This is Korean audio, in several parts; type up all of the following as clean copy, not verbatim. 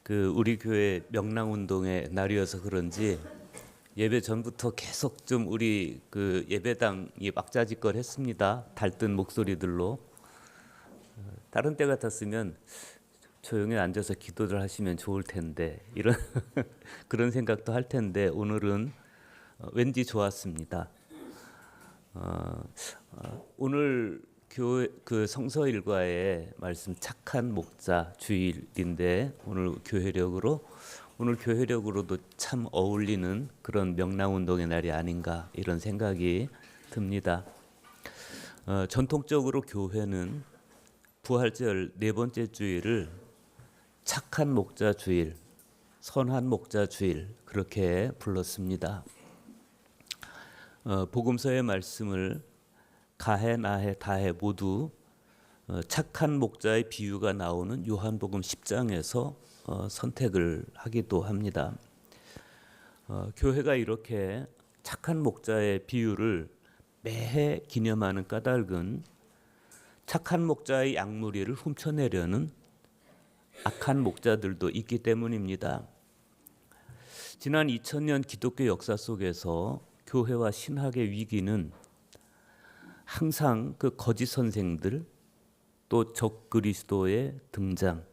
우리 교회 명랑운동의 날이어서 그런지 예배 전부터 계속 좀 우리 예배당이 왁자지껄했습니다. 달뜬 목소리들로. 다른 때 같았으면 조용히 앉아서 기도를 하시면 좋을 텐데 이런 그런 생각도 할 텐데 오늘은 왠지 좋았습니다. 오늘 교회 성서 일과의 말씀 착한 목자 주일인데 오늘 교회력으로도 참 어울리는 그런 명랑운동의 날이 아닌가 이런 생각이 듭니다. 전통적으로 교회는 부활절 네 번째 주일을 착한 목자 주일, 선한 목자 주일 그렇게 불렀습니다. 복음서의 말씀을 가해, 나해, 다해 모두 착한 목자의 비유가 나오는 요한복음 10장에서 선택을 하기도 합니다. 교회가 이렇게 착한 목자의 비유를 매해 기념하는 까닭은 착한 목자의 양무리를 훔쳐내려는 악한 목자들도 있기 때문입니다. 지난 2000년 기독교 역사 속에서 교회와 신학의 위기는 항상 거짓 선생들 또 적그리스도의 등장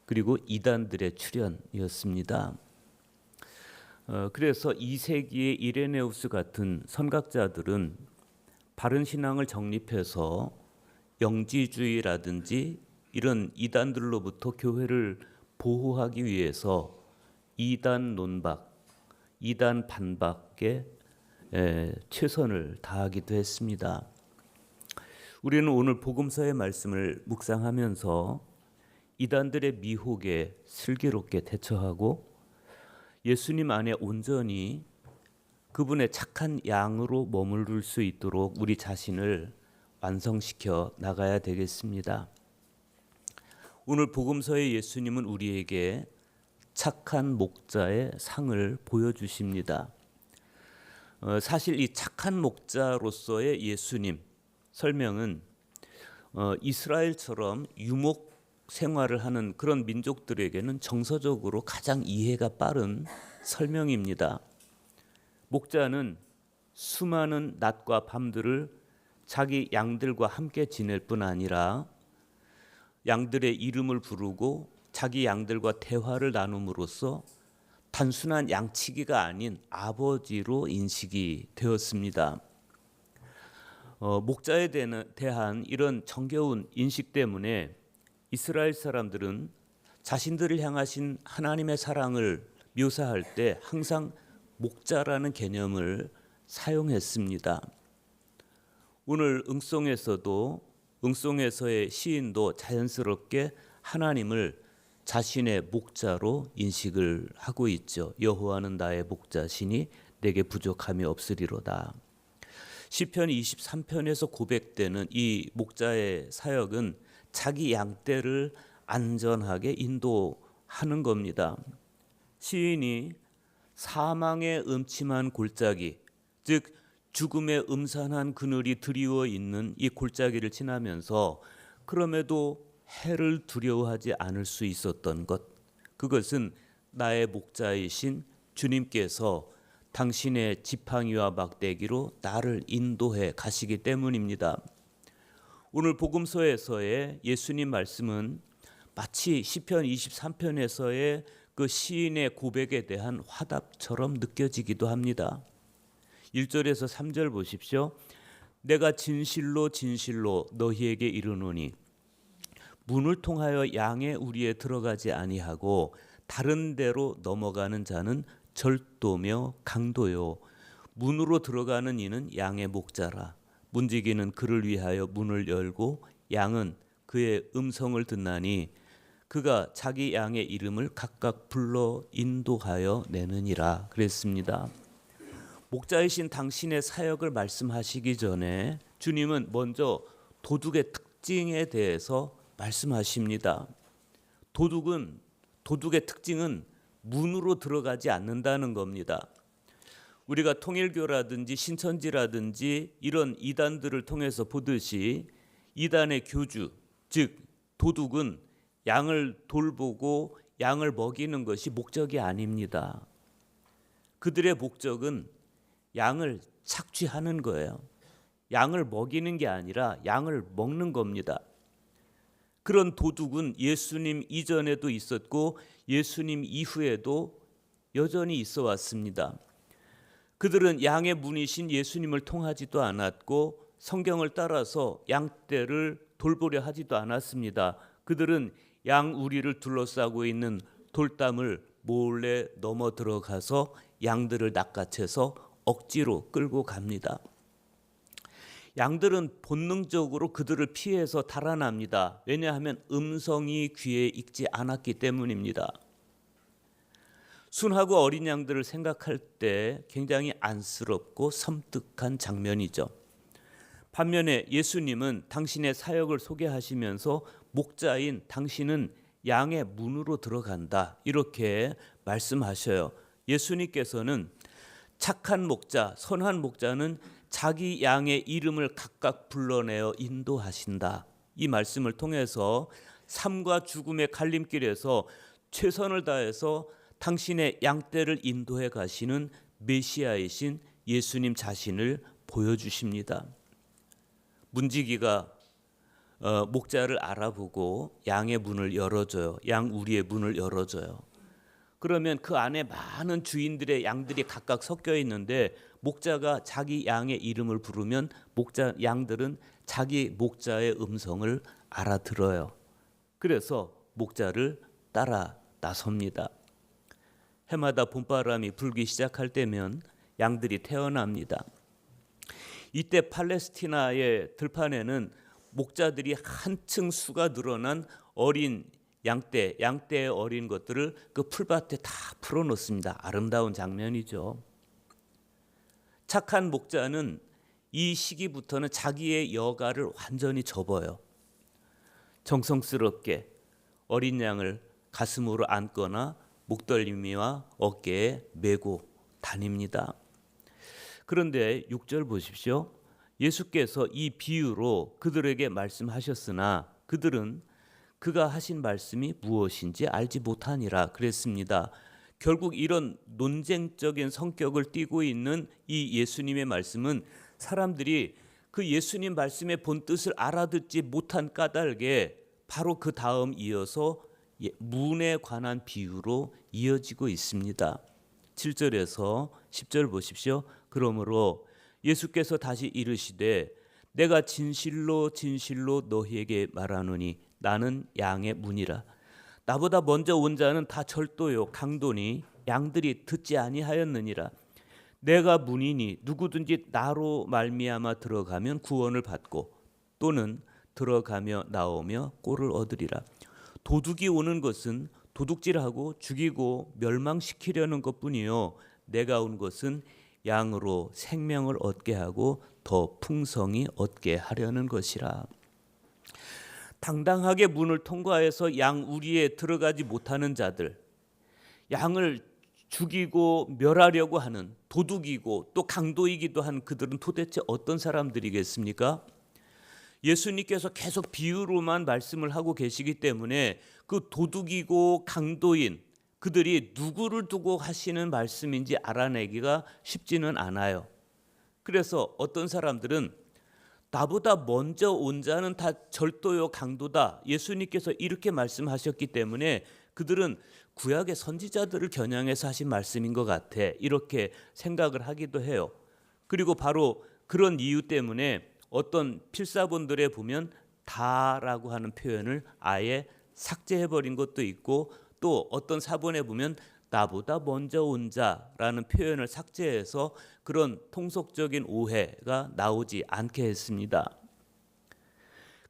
그리고 이단들의 출현이었습니다. 그래서 2세기의 이레네우스 같은 선각자들은 바른 신앙을 정립해서 영지주의라든지 이런 이단들로부터 교회를 보호하기 위해서 이단 논박, 이단 반박에 최선을 다하기도 했습니다. 우리는 오늘 복음서의 말씀을 묵상하면서 이단들의 미혹에 슬기롭게 대처하고 예수님 안에 온전히 그분의 착한 양으로 머무를 수 있도록 우리 자신을 완성시켜 나가야 되겠습니다. 오늘 복음서의 예수님은 우리에게 착한 목자의 상을 보여주십니다. 사실 이 착한 목자로서의 예수님 설명은 이스라엘처럼 유목 생활을 하는 그런 민족들에게는 정서적으로 가장 이해가 빠른 설명입니다. 목자는 수많은 낮과 밤들을 자기 양들과 함께 지낼 뿐 아니라 양들의 이름을 부르고 자기 양들과 대화를 나눔으로써 단순한 양치기가 아닌 아버지로 인식이 되었습니다. 목자에 대한 이런 정겨운 인식 때문에 이스라엘 사람들은 자신들을 향하신 하나님의 사랑을 묘사할 때 항상 목자라는 개념을 사용했습니다. 오늘 응송에서의 시인도 자연스럽게 하나님을 자신의 목자로 인식을 하고 있죠. 여호와는 나의 목자시니 내게 부족함이 없으리로다. 시편 23편에서 고백되는 이 목자의 사역은 자기 양떼를 안전하게 인도하는 겁니다. 시인이 사망의 음침한 골짜기, 즉 죽음의 음산한 그늘이 드리워 있는 이 골짜기를 지나면서 그럼에도 해를 두려워하지 않을 수 있었던 것, 그것은 나의 목자이신 주님께서 당신의 지팡이와 막대기로 나를 인도해 가시기 때문입니다. 오늘 복음서에서의 예수님 말씀은 마치 시편 23편에서의 그 시인의 고백에 대한 화답처럼 느껴지기도 합니다. 1절에서 3절 보십시오. 내가 진실로 진실로 너희에게 이르노니 문을 통하여 양의 우리에 들어가지 아니하고 다른 데로 넘어가는 자는 절도며 강도요 문으로 들어가는 이는 양의 목자라. 문지기는 그를 위하여 문을 열고 양은 그의 음성을 듣나니 그가 자기 양의 이름을 각각 불러 인도하여 내느니라 그랬습니다. 목자이신 당신의 사역을 말씀하시기 전에 주님은 먼저 도둑의 특징에 대해서 말씀하십니다. 도둑의 특징은 문으로 들어가지 않는다는 겁니다. 우리가 통일교라든지 신천지라든지 이런 이단들을 통해서 보듯이 이단의 교주, 즉 도둑은 양을 돌보고 양을 먹이는 것이 목적이 아닙니다. 그들의 목적은 양을 착취하는 거예요. 양을 먹이는 게 아니라 양을 먹는 겁니다. 그런 도둑은 예수님 이전에도 있었고 예수님 이후에도 여전히 있어 왔습니다. 그들은 양의 문이신 예수님을 통하지도 않았고 성경을 따라서 양떼를 돌보려 하지도 않았습니다. 그들은 양 우리를 둘러싸고 있는 돌담을 몰래 넘어 들어가서 양들을 낚아채서 억지로 끌고 갑니다. 양들은 본능적으로 그들을 피해서 달아납니다. 왜냐하면 음성이 귀에 익지 않았기 때문입니다. 순하고 어린 양들을 생각할 때 굉장히 안쓰럽고 섬뜩한 장면이죠. 반면에 예수님은 당신의 사역을 소개하시면서 목자인 당신은 양의 문으로 들어간다 이렇게 말씀하셔요. 예수님께서는 착한 목자, 선한 목자는 자기 양의 이름을 각각 불러내어 인도하신다. 이 말씀을 통해서 삶과 죽음의 갈림길에서 최선을 다해서 당신의 양떼를 인도해 가시는 메시아이신 예수님 자신을 보여주십니다. 문지기가 목자를 알아보고 양의 문을 열어줘요. 양 우리의 문을 열어줘요. 그러면 그 안에 많은 주인들의 양들이 각각 섞여 있는데 목자가 자기 양의 이름을 부르면 양들은 자기 목자의 음성을 알아들어요. 그래서 목자를 따라 나섭니다. 해마다 봄바람이 불기 시작할 때면 양들이 태어납니다. 이때 팔레스티나의 들판에는 목자들이 한층 수가 늘어난 어린 양떼의 어린 것들을 그 풀밭에 다 풀어놓습니다. 아름다운 장면이죠. 착한 목자는 이 시기부터는 자기의 여가를 완전히 접어요. 정성스럽게 어린 양을 가슴으로 안거나 목덜미와 어깨에 메고 다닙니다. 그런데 6절 보십시오. 예수께서 이 비유로 그들에게 말씀하셨으나 그들은 그가 하신 말씀이 무엇인지 알지 못하니라 그랬습니다. 결국 이런 논쟁적인 성격을 띠고 있는 이 예수님의 말씀은 사람들이 그 예수님 말씀의 본뜻을 알아듣지 못한 까닭에 바로 그 다음 이어서 문에 관한 비유로 이어지고 있습니다. 7절에서 10절 보십시오. 그러므로 예수께서 다시 이르시되 내가 진실로 진실로 너희에게 말하노니 나는 양의 문이라. 나보다 먼저 온 자는 다 절도요 강도니 양들이 듣지 아니하였느니라. 내가 문이니 누구든지 나로 말미암아 들어가면 구원을 받고 또는 들어가며 나오며 꼴을 얻으리라. 도둑이 오는 것은 도둑질하고 죽이고 멸망시키려는 것뿐이요 내가 온 것은 양으로 생명을 얻게 하고 더 풍성히 얻게 하려는 것이라. 당당하게 문을 통과해서 양 우리에 들어가지 못하는 자들, 양을 죽이고 멸하려고 하는 도둑이고 또 강도이기도 한 그들은 도대체 어떤 사람들이겠습니까? 예수님께서 계속 비유로만 말씀을 하고 계시기 때문에 그 도둑이고 강도인 그들이 누구를 두고 하시는 말씀인지 알아내기가 쉽지는 않아요. 그래서 어떤 사람들은 나보다 먼저 온 자는 다 절도요 강도다. 예수님께서 이렇게 말씀하셨기 때문에 그들은 구약의 선지자들을 겨냥해서 하신 말씀인 것 같아. 이렇게 생각을 하기도 해요. 그리고 바로 그런 이유 때문에 어떤 필사본들에 보면 다라고 하는 표현을 아예 삭제해버린 것도 있고 또 어떤 사본에 보면 나보다 먼저 온 자라는 표현을 삭제해서 그런 통속적인 오해가 나오지 않게 했습니다.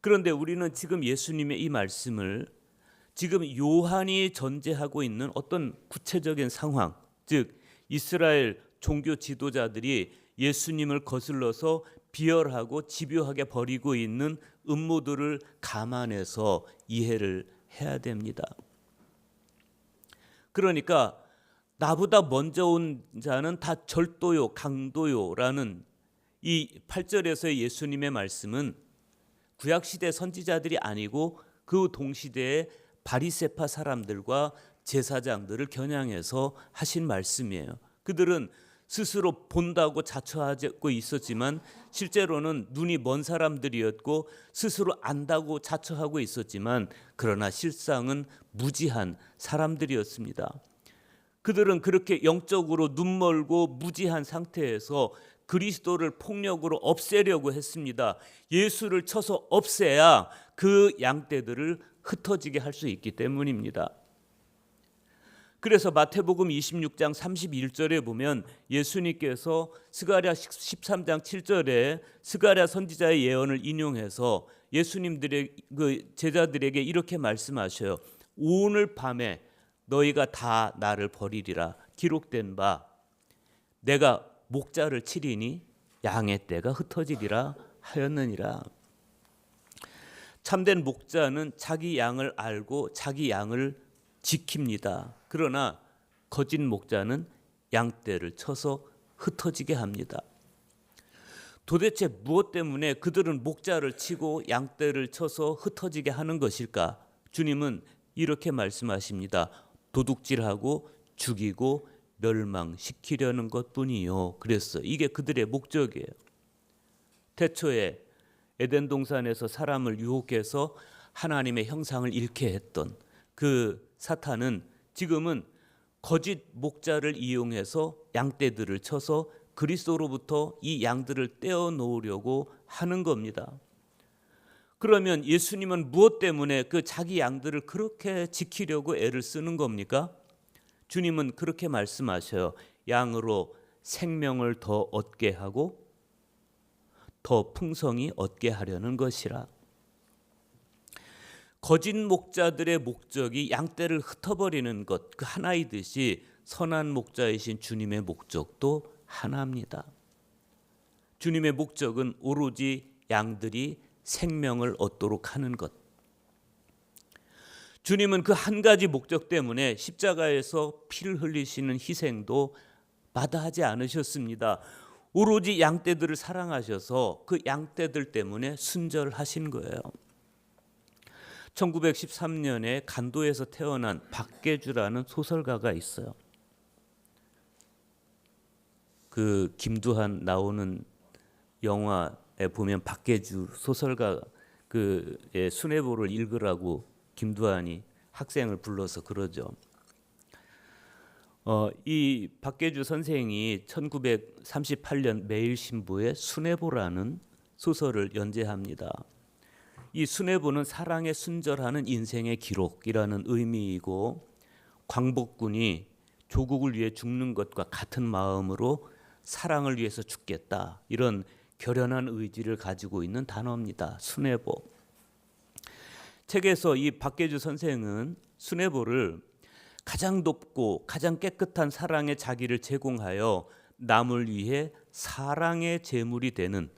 그런데 우리는 지금 예수님의 이 말씀을 지금 요한이 전제하고 있는 어떤 구체적인 상황, 즉 이스라엘 종교 지도자들이 예수님을 거슬러서 비열하고 집요하게 버리고 있는 음모들을 감안해서 이해를 해야 됩니다. 그러니까 나보다 먼저 온 자는 다 절도요 강도요라는 이 8절에서의 예수님의 말씀은 구약시대 선지자들이 아니고 그 동시대의 바리새파 사람들과 제사장들을 겨냥해서 하신 말씀이에요. 그들은 스스로 본다고 자처하고 있었지만 실제로는 눈이 먼 사람들이었고 스스로 안다고 자처하고 있었지만 그러나 실상은 무지한 사람들이었습니다. 그들은 그렇게 영적으로 눈멀고 무지한 상태에서 그리스도를 폭력으로 없애려고 했습니다. 예수를 쳐서 없애야 그 양떼들을 흩어지게 할 수 있기 때문입니다. 그래서 마태복음 26장 31절에 보면 예수님께서 스가랴 13장 7절에 스가랴 선지자의 예언을 인용해서 예수님들의 그 제자들에게 이렇게 말씀하셔요. 오늘 밤에 너희가 다 나를 버리리라. 기록된 바 내가 목자를 치리니 양의 떼가 흩어지리라 하였느니라. 참된 목자는 자기 양을 알고 자기 양을 지킵니다. 그러나 거짓 목자는 양떼를 쳐서 흩어지게 합니다. 도대체 무엇 때문에 그들은 목자를 치고 양떼를 쳐서 흩어지게 하는 것일까? 주님은 이렇게 말씀하십니다. 도둑질하고 죽이고 멸망시키려는 것뿐이요. 그랬어. 이게 그들의 목적이에요. 태초에 에덴 동산에서 사람을 유혹해서 하나님의 형상을 잃게 했던 그 사탄은 지금은 거짓 목자를 이용해서 양떼들을 쳐서 그리스도로부터 이 양들을 떼어 놓으려고 하는 겁니다. 그러면 예수님은 무엇 때문에 그 자기 양들을 그렇게 지키려고 애를 쓰는 겁니까? 주님은 그렇게 말씀하셔요. 양으로 생명을 더 얻게 하고 더 풍성히 얻게 하려는 것이라. 거짓 목자들의 목적이 양떼를 흩어버리는 것 그 하나이듯이 선한 목자이신 주님의 목적도 하나입니다. 주님의 목적은 오로지 양들이 생명을 얻도록 하는 것. 주님은 그 한 가지 목적 때문에 십자가에서 피를 흘리시는 희생도 마다하지 않으셨습니다. 오로지 양떼들을 사랑하셔서 그 양떼들 때문에 순절하신 거예요. 1913년에 간도에서 태어난 박계주라는 소설가가 있어요. 그 김두한 나오는 영화에 보면 박계주 소설가 그의 수뇌보를 읽으라고 김두한이 학생을 불러서 그러죠. 이 박계주 선생이 1938년 매일신부에 수뇌보라는 소설을 연재합니다. 이 수뇌보는 사랑에 순절하는 인생의 기록이라는 의미이고 광복군이 조국을 위해 죽는 것과 같은 마음으로 사랑을 위해서 죽겠다 이런 결연한 의지를 가지고 있는 단어입니다. 수뇌보. 책에서 이 박계주 선생은 수뇌보를 가장 높고 가장 깨끗한 사랑의 자기를 제공하여 남을 위해 사랑의 제물이 되는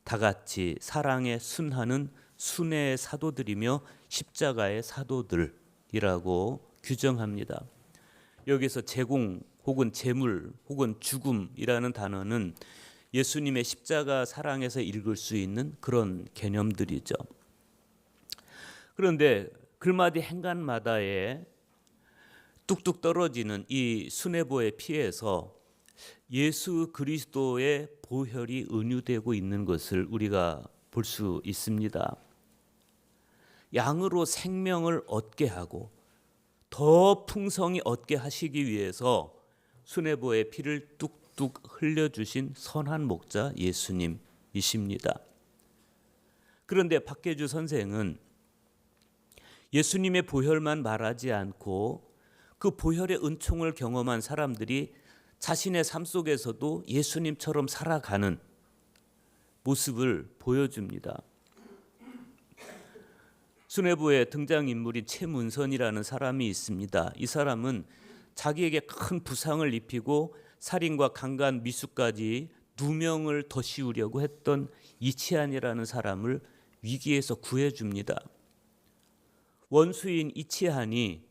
다같이 사랑에 순하는 순애의 사도들이며 십자가의 사도들이라고 규정합니다. 여기서 제공 혹은 제물 혹은 죽음이라는 단어는 예수님의 십자가 사랑에서 읽을 수 있는 그런 개념들이죠. 그런데 글마디 행간마다에 뚝뚝 떨어지는 이 수뇌보의 피에서 예수 그리스도의 보혈이 은유되고 있는 것을 우리가 볼 수 있습니다. 양으로 생명을 얻게 하고 더 풍성히 얻게 하시기 위해서 수뇌보의 피를 뚝뚝 흘려주신 선한 목자 예수님이십니다. 그런데 박계주 선생은 예수님의 보혈만 말하지 않고 그 보혈의 은총을 경험한 사람들이 자신의 삶 속에서도 예수님처럼 살아가는 모습을 보여줍니다. 수뇌보의 등장인물인 최문선이라는 사람이 있습니다. 이 사람은 자기에게 큰 부상을 입히고 살인과 강간, 미수까지 누명을 더 씌우려고 했던 이치한이라는 사람을 위기에서 구해줍니다. 원수인 이치한이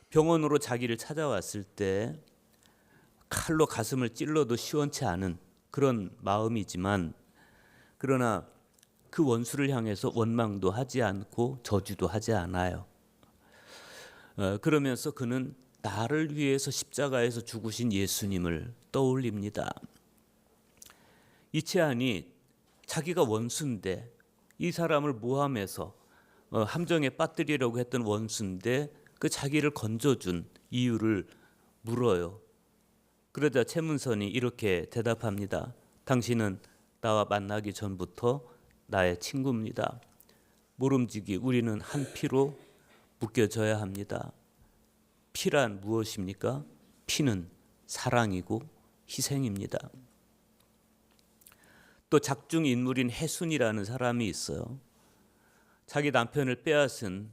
병원으로 자기를 찾아왔을 때 칼로 가슴을 찔러도 시원치 않은 그런 마음이지만 그러나 그 원수를 향해서 원망도 하지 않고 저주도 하지 않아요. 그러면서 그는 나를 위해서 십자가에서 죽으신 예수님을 떠올립니다. 이치한이 자기가 원수인데 이 사람을 모함해서 함정에 빠뜨리려고 했던 원수인데 그 자기를 건져준 이유를 물어요. 그러자 최문선이 이렇게 대답합니다. 당신은 나와 만나기 전부터 나의 친구입니다. 모름지기 우리는 한 피로 묶여져야 합니다. 피란 무엇입니까? 피는 사랑이고 희생입니다. 또 작중 인물인 해순이라는 사람이 있어요. 자기 남편을 빼앗은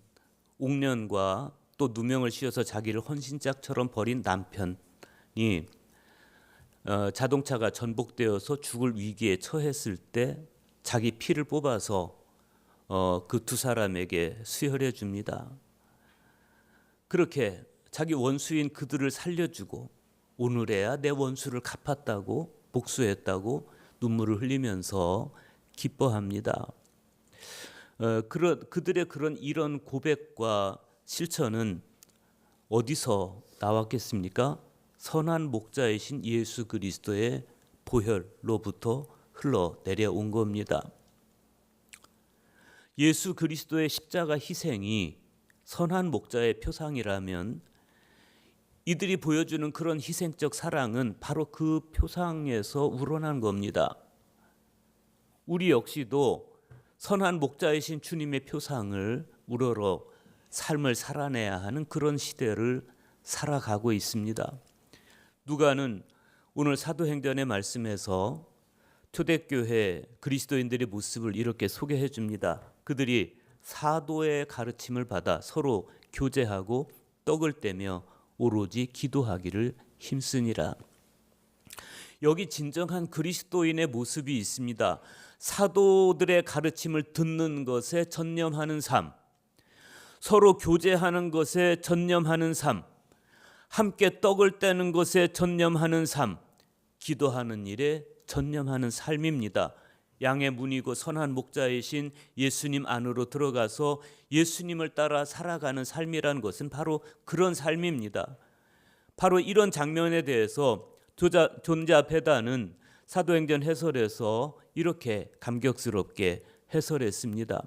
옥년과 또 누명을 씌워서 자기를 헌신짝처럼 버린 남편이 자동차가 전복되어서 죽을 위기에 처했을 때 자기 피를 뽑아서 그 두 사람에게 수혈해 줍니다. 그렇게 자기 원수인 그들을 살려주고 오늘에야 내 원수를 갚았다고 복수했다고 눈물을 흘리면서 기뻐합니다. 그들의 이런 고백과 실천은 어디서 나왔겠습니까? 선한 목자이신 예수 그리스도의 보혈로부터 흘러내려온 겁니다. 예수 그리스도의 십자가 희생이 선한 목자의 표상이라면 이들이 보여주는 그런 희생적 사랑은 바로 그 표상에서 우러난 겁니다. 우리 역시도 선한 목자이신 주님의 표상을 우러러 삶을 살아내야 하는 그런 시대를 살아가고 있습니다. 누가는 오늘 사도행전의 말씀에서 초대교회 그리스도인들의 모습을 이렇게 소개해 줍니다. 그들이 사도의 가르침을 받아 서로 교제하고 떡을 떼며 오로지 기도하기를 힘쓰니라. 여기 진정한 그리스도인의 모습이 있습니다. 사도들의 가르침을 듣는 것에 전념하는 삶, 서로 교제하는 것에 전념하는 삶, 함께 떡을 떼는 것에 전념하는 삶, 기도하는 일에 전념하는 삶입니다. 양의 문이고 선한 목자이신 예수님 안으로 들어가서 예수님을 따라 살아가는 삶이라는 것은 바로 그런 삶입니다. 바로 이런 장면에 대해서 존자 베다는 사도행전 해설에서 이렇게 감격스럽게 해설했습니다.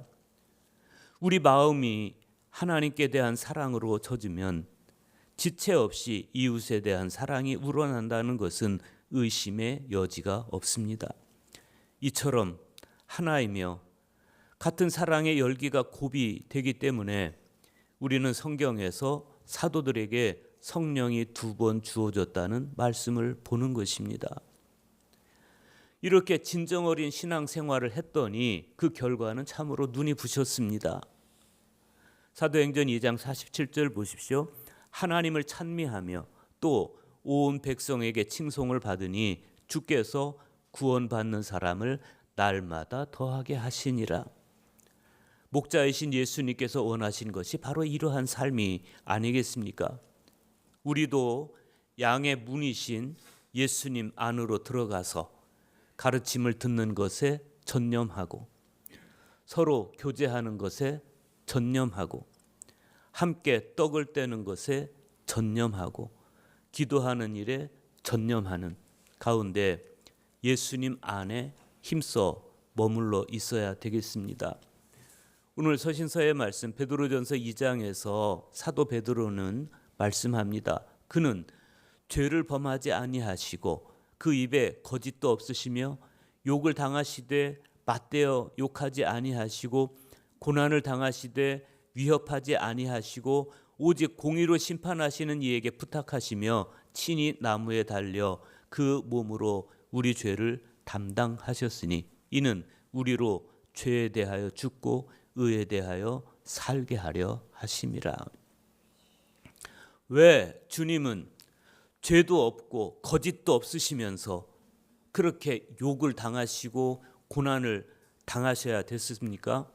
우리 마음이 하나님께 대한 사랑으로 젖으면 지체 없이 이웃에 대한 사랑이 우러난다는 것은 의심의 여지가 없습니다. 이처럼 하나이며 같은 사랑의 열기가 곱이 되기 때문에 우리는 성경에서 사도들에게 성령이 2번 주어졌다는 말씀을 보는 것입니다. 이렇게 진정 어린 신앙생활을 했더니 그 결과는 참으로 눈이 부셨습니다. 사도행전 2장 47절 보십시오. 하나님을 찬미하며 또 온 백성에게 칭송을 받으니 주께서 구원받는 사람을 날마다 더하게 하시니라. 목자이신 예수님께서 원하신 것이 바로 이러한 삶이 아니겠습니까? 우리도 양의 문이신 예수님 안으로 들어가서 가르침을 듣는 것에 전념하고 서로 교제하는 것에 전념하고 함께 떡을 떼는 것에 전념하고 기도하는 일에 전념하는 가운데 예수님 안에 힘써 머물러 있어야 되겠습니다. 오늘 서신서의 말씀 베드로전서 2장에서 사도 베드로는 말씀합니다. 그는 죄를 범하지 아니하시고 그 입에 거짓도 없으시며 욕을 당하시되 맞대어 욕하지 아니하시고 고난을 당하시되 위협하지 아니하시고 오직 공의로 심판하시는 이에게 부탁하시며 친히 나무에 달려 그 몸으로 우리 죄를 담당하셨으니 이는 우리로 죄에 대하여 죽고 의에 대하여 살게 하려 하심이라. 왜 주님은 죄도 없고 거짓도 없으시면서 그렇게 욕을 당하시고 고난을 당하셔야 됐습니까?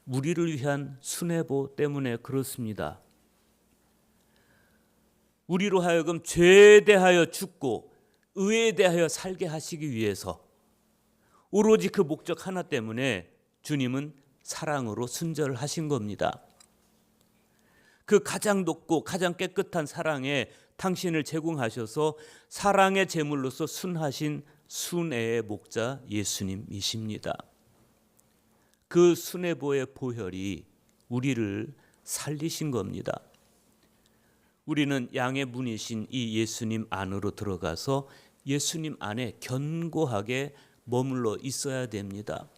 우리를 위한 순애보 때문에 그렇습니다. 우리로 하여금 죄에 대하여 죽고 의에 대하여 살게 하시기 위해서 오로지 그 목적 하나 때문에 주님은 사랑으로 순절하신 겁니다. 그 가장 높고 가장 깨끗한 사랑에 당신을 제공하셔서 사랑의 제물로서 순하신 순애의 목자 예수님이십니다. 그 수뇌보의 보혈이 우리를 살리신 겁니다. 우리는 양의 문이신 이 예수님 안으로 들어가서 예수님 안에 견고하게 머물러 있어야 됩니다.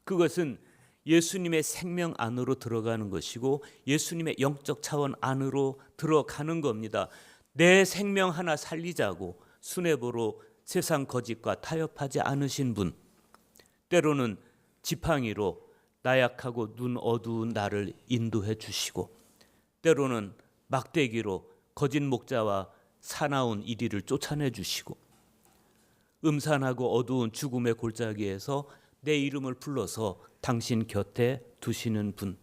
그것은 예수님의 생명 안으로 들어가는 것이고 예수님의 영적 차원 안으로 들어가는 겁니다. 내 생명 하나 살리자고 수뇌보로 세상 거짓과 타협하지 않으신 분, 때로는 지팡이로 나약하고 눈 어두운 나를 인도해 주시고, 때로는 막대기로 거짓 목자와 사나운 이리를 쫓아내 주시고, 음산하고 어두운 죽음의 골짜기에서 내 이름을 불러서 당신 곁에 두시는 분,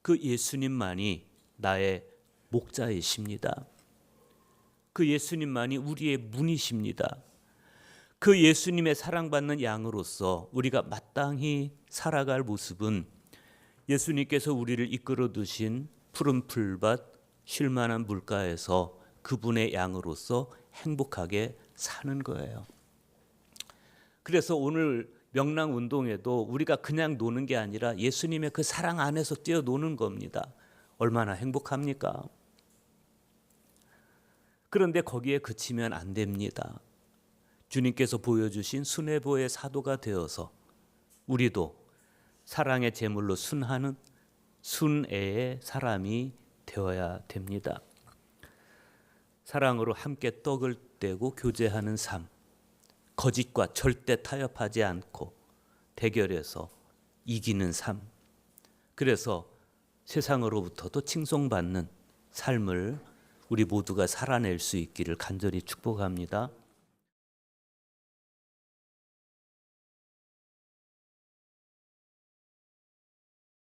그 예수님만이 나의 목자이십니다. 그 예수님만이 우리의 문이십니다. 그 예수님의 사랑받는 양으로서 우리가 마땅히 살아갈 모습은 예수님께서 우리를 이끌어 두신 푸른 풀밭 쉴만한 물가에서 그분의 양으로서 행복하게 사는 거예요. 그래서 오늘 명랑 운동에도 우리가 그냥 노는 게 아니라 예수님의 그 사랑 안에서 뛰어노는 겁니다. 얼마나 행복합니까? 그런데 거기에 그치면 안 됩니다. 주님께서 보여주신 수뇌보의 사도가 되어서 우리도 사랑의 제물로 순하는 순애의 사람이 되어야 됩니다. 사랑으로 함께 떡을 떼고 교제하는 삶, 거짓과 절대 타협하지 않고 대결해서 이기는 삶, 그래서 세상으로부터도 칭송받는 삶을 우리 모두가 살아낼 수 있기를 간절히 축복합니다.